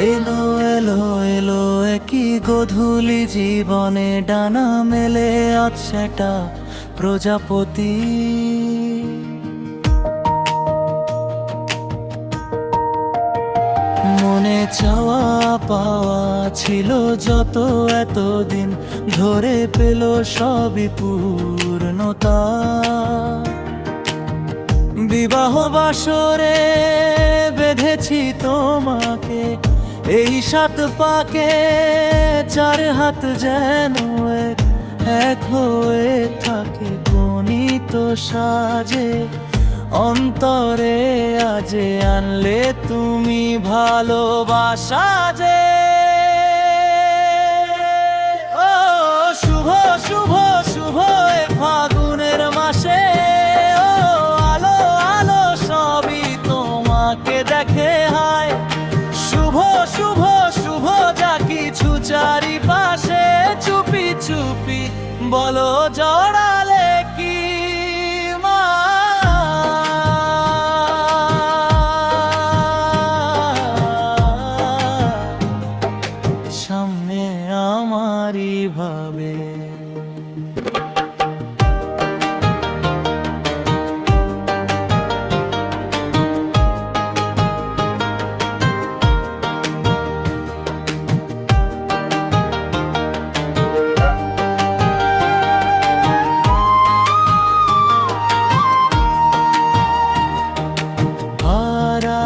এলো এলো এলো কি গোধূলি জীবনে ডানা মেলে আছে একটা প্রজাপতি। মনে চাওয়া পাওয়া ছিল যত এতদিন ধরে পেল সবই পূর্ণতা। বিবাহ বাসরে বেঁধেছি তোমাকে, এই 7 পাকে 4 হাত যেন এক হয়ে থাকে গণিত সাজে। অন্তরে আজে আনলে তুমি ভালোবাসা যে। ও শুভ শুভ শুভ এ ফাগুনের মাসে, ও আলো আলো সবই তোমাকে দেখে হায়। শুভ শুভ শুভ যা কিছু চারিপাশে, চুপি চুপি বলো জড়ালে কি মা। সামনে আমারই ভাবে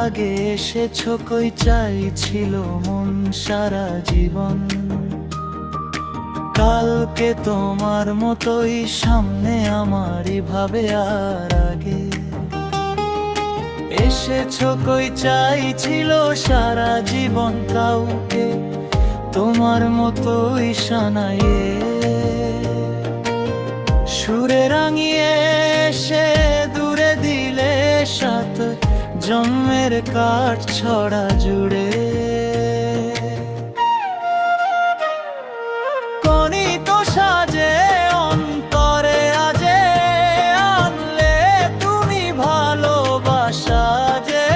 আগে এসেছো কই চাইছিল মন সারা জীবন। কালকে তোমার মতোই সামনে আমারই ভাবে আর আগে এসেছো কই চাইছিল সারা জীবন কাউকে তোমার মতোই সানাইয়ে। সুরে রাঙিয়ে এসে দূরে দিলে 7 জন্মের কাঠ ছড়া জুড়ে। গণিত সাজে অন্তরে আজে আনলে তুমি ভালোবাসা যে।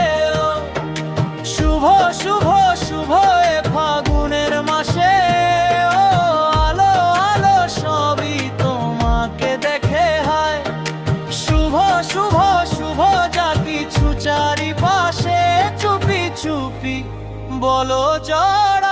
শুভ শুভ শুভ এ ফাগুনের মাসে, ও আলো আলো সবই তোমাকে দেখে হায়। শুভ শুভ শুভ যা কিছু চারিপাশে, চুপি চুপি বলো জড়